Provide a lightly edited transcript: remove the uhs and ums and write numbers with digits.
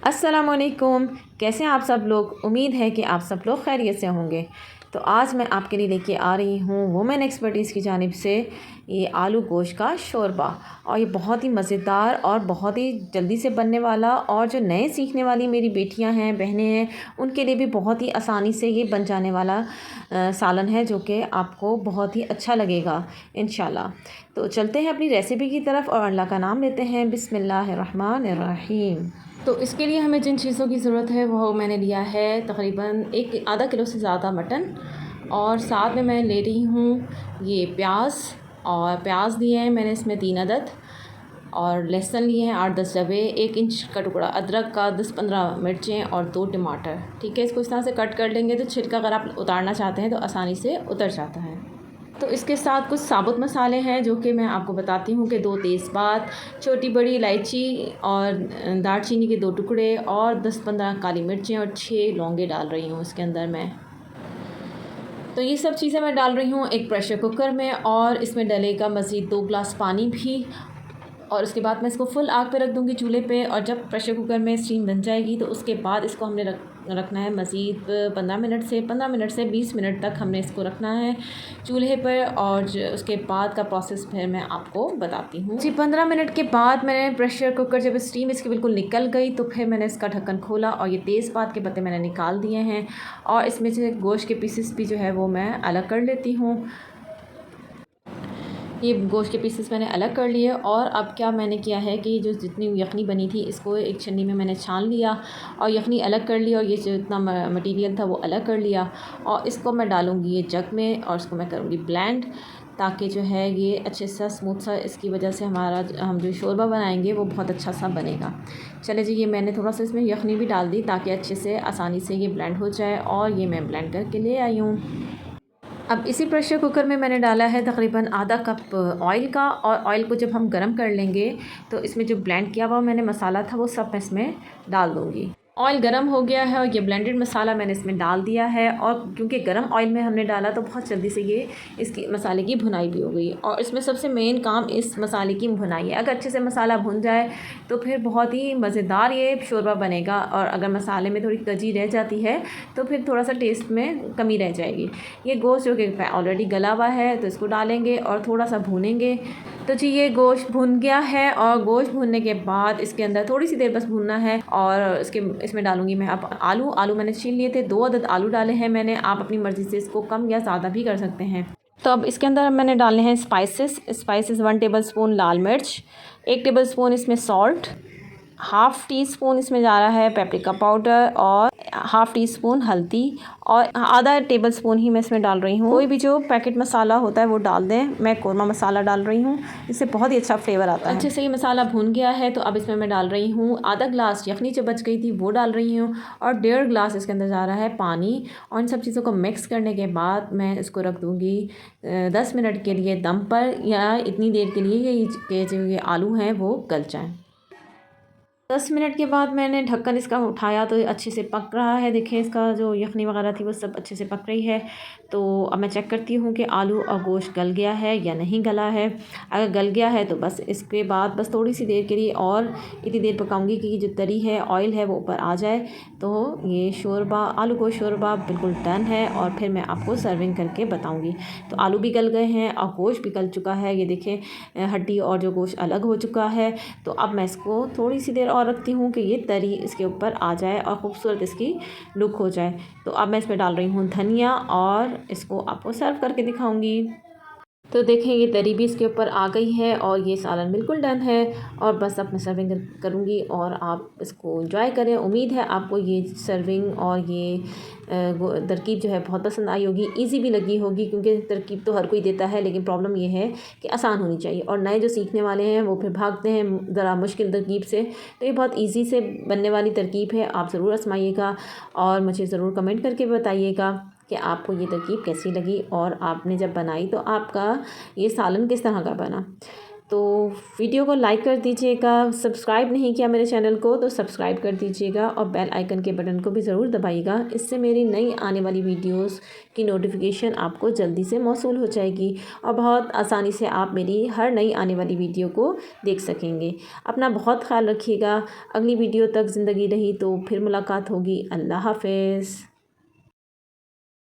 अस्सलामुअलैकुम। कैसे हैं आप सब लोग। उम्मीद है कि आप सब लोग खैरियत से होंगे। तो आज मैं आपके लिए लेके आ रही हूँ वुमेन एक्सपर्टीज़ की जानिब से ये आलू गोश्त का शोरबा। और ये बहुत ही मज़ेदार और बहुत ही जल्दी से बनने वाला, और जो नए सीखने वाली मेरी बेटियाँ हैं, बहनें हैं, उनके लिए भी बहुत ही आसानी से ये बन जाने वाला सालन है, जो कि आपको बहुत ही अच्छा लगेगा इंशाल्लाह। तो चलते हैं अपनी रेसिपी की तरफ और अल्लाह का नाम लेते हैं। बिस्मिल्लाहिर्रहमानिर्रहीम। तो इसके लिए हमें जिन चीज़ों की ज़रूरत है वो मैंने लिया है तकरीबन आधा किलो से ज़्यादा मटन, और साथ में मैं ले रही हूँ ये प्याज, और प्याज लिए हैं मैंने इसमें 3 अदद, और लहसुन लिए हैं 8-10 डब्बे, 1 इंच का टुकड़ा अदरक का, 10-15 मिर्चें और 2 टमाटर। ठीक है, इसको इस तरह से कट कर लेंगे तो छिलका अगर आप उतारना चाहते हैं तो आसानी से उतर जाता है। तो इसके साथ कुछ साबुत मसाले हैं जो कि मैं आपको बताती हूँ कि 2 तेज़पात, छोटी बड़ी इलायची और दालचीनी के 2 टुकड़े, और 10-15 काली मिर्चें और 6 लौंगे डाल रही हूँ इसके अंदर मैं। तो ये सब चीज़ें मैं डाल रही हूँ एक प्रेशर कुकर में, और इसमें डलेगा मज़ीद 2 गिलास पानी भी। और उसके बाद मैं इसको फुल आग पे रख दूँगी चूल्हे पे, और जब प्रेशर कुकर में स्टीम बन जाएगी तो उसके बाद इसको हमने रखना है मज़ीद 15 मिनट से 20 मिनट तक हमने इसको रखना है चूल्हे पर। और उसके बाद का प्रोसेस फिर मैं आपको बताती हूँ जी। 15 मिनट के बाद मैंने प्रेशर कुकर, जब स्टीम इसकी बिल्कुल निकल गई तो फिर मैंने इसका ढक्कन खोला, और ये तेज़पात के पत्ते मैंने निकाल दिए हैं, और इसमें से गोश्त के पीसेस भी जो है वो मैं अलग कर लेती हूँ। ये गोश्त के पीसेस मैंने अलग कर लिए, और अब क्या मैंने किया है कि जो जितनी यखनी बनी थी इसको एक छन्नी में मैंने छान लिया और यखनी अलग कर ली, और ये जो इतना मटेरियल था वो अलग कर लिया, और इसको मैं डालूँगी ये जग में, और इसको मैं करूँगी ब्लेंड, ताकि जो है ये अच्छे सा स्मूथ सा, इसकी वजह से हम जो शोरबा बनाएंगे वो बहुत अच्छा सा बनेगा। चले जी, ये मैंने थोड़ा सा इसमें यखनी भी डाल दी ताकि अच्छे से आसानी से ये ब्लेंड हो जाए, और ये मैं ब्लेंड करके ले आई हूँ। अब इसी प्रेशर कुकर में मैंने डाला है तकरीबन आधा कप ऑयल का, और ऑयल को जब हम गरम कर लेंगे तो इसमें जो ब्लेंड किया हुआ मैंने मसाला था वो सब मैं इसमें डाल दूँगी। ऑयल गरम हो गया है और ये ब्लेंडेड मसाला मैंने इसमें डाल दिया है, और क्योंकि गरम ऑयल में हमने डाला तो बहुत जल्दी से ये इसकी मसाले की भुनाई भी हो गई। और इसमें सबसे मेन काम इस मसाले की भुनाई है। अगर अच्छे से मसाला भुन जाए तो फिर बहुत ही मज़ेदार ये शोरबा बनेगा, और अगर मसाले में थोड़ी कजी रह जाती है तो फिर थोड़ा सा टेस्ट में कमी रह जाएगी। ये गोश्त जो कि ऑलरेडी गला हुआ है तो इसको डालेंगे और थोड़ा सा भूनेंगे। तो जी, ये गोश्त भुन गया है, और गोश्त भुनने के बाद इसके अंदर थोड़ी सी देर बस भूनना है, और इसमें डालूंगी मैं अब आलू मैंने छील लिए थे, 2 अदद आलू डाले हैं मैंने। आप अपनी मर्ज़ी से इसको कम या ज़्यादा भी कर सकते हैं। तो अब इसके अंदर मैंने डालने हैं स्पाइसेस 1 टेबल स्पून लाल मिर्च, 1 टेबल स्पून इसमें सॉल्ट, हाफ़ टी स्पून इसमें जा रहा है पेपरिका पाउडर, और हाफ़ टी स्पून हल्दी, और आधा टेबल स्पून ही मैं इसमें डाल रही हूँ। कोई भी जो पैकेट मसाला होता है वो डाल दें। मैं कोरमा मसाला डाल रही हूँ, इससे बहुत ही अच्छा फ्लेवर आता है। अच्छे से ये मसाला भून गया है, तो अब इसमें मैं डाल रही हूँ आधा गिलास यखनी जो बच गई थी वो डाल रही हूँ, और 1.5 गिलास इसके अंदर जा रहा है पानी। और इन सब चीज़ों को मिक्स करने के बाद मैं इसको रख दूँगी 10 मिनट के लिए दम पर, या इतनी देर के लिए कि जो ये आलू हैं वो गल जाएँ। 10 मिनट के बाद मैंने ढक्कन इसका उठाया तो अच्छे से पक रहा है। देखें, इसका जो यखनी वगैरह थी वो सब अच्छे से पक रही है। तो अब मैं चेक करती हूँ कि आलू और गोश्त गल गया है या नहीं गला है। अगर गल गया है तो बस इसके बाद बस थोड़ी सी देर के लिए और इतनी देर पकाऊंगी कि जो तरी है, ऑयल है, वो ऊपर आ जाए। तो ये शोरबा, आलू गोश्त शोरबा बिल्कुल डन है, और फिर मैं आपको सर्विंग करके बताऊँगी। तो आलू भी गल गए हैं और गोश्त भी गल चुका है। ये देखें, हड्डी और जो गोश्त अलग हो चुका है। तो अब मैं इसको थोड़ी सी देर और रखती हूँ कि ये तरी इसके ऊपर आ जाए और ख़ूबसूरत इसकी लुक हो जाए। तो अब मैं इसमें डाल रही हूँ धनिया, और इसको आपको सर्व करके दिखाऊंगी। तो देखें, ये तरी भी इसके ऊपर आ गई है, और ये सालन बिल्कुल डन है। और बस अब मैं सर्विंग करूँगी, और आप इसको एंजॉय करें। उम्मीद है आपको ये सर्विंग और ये तरकीब जो है बहुत पसंद आई होगी, इजी भी लगी होगी, क्योंकि तरकीब तो हर कोई देता है, लेकिन प्रॉब्लम ये है कि आसान होनी चाहिए, और नए जो सीखने वाले हैं वो फिर भागते हैं ज़रा मुश्किल तरकीब से। तो ये बहुत ईजी से बनने वाली तरकीब है, आप ज़रूर आजमाइएगा, और मुझे ज़रूर कमेंट करके बताइएगा कि आपको ये तरकीब कैसी लगी, और आपने जब बनाई तो आपका ये सालन किस तरह का बना। तो वीडियो को लाइक कर दीजिएगा, सब्सक्राइब नहीं किया मेरे चैनल को तो सब्सक्राइब कर दीजिएगा और बेल आइकन के बटन को भी ज़रूर दबाइएगा। इससे मेरी नई आने वाली वीडियोस की नोटिफिकेशन आपको जल्दी से मौसूल हो जाएगी और बहुत आसानी से आप मेरी हर नई आने वाली वीडियो को देख सकेंगे। अपना बहुत ख्याल रखिएगा। अगली वीडियो तक ज़िंदगी रही तो फिर मुलाकात होगी। अल्लाह हाफ़िज़।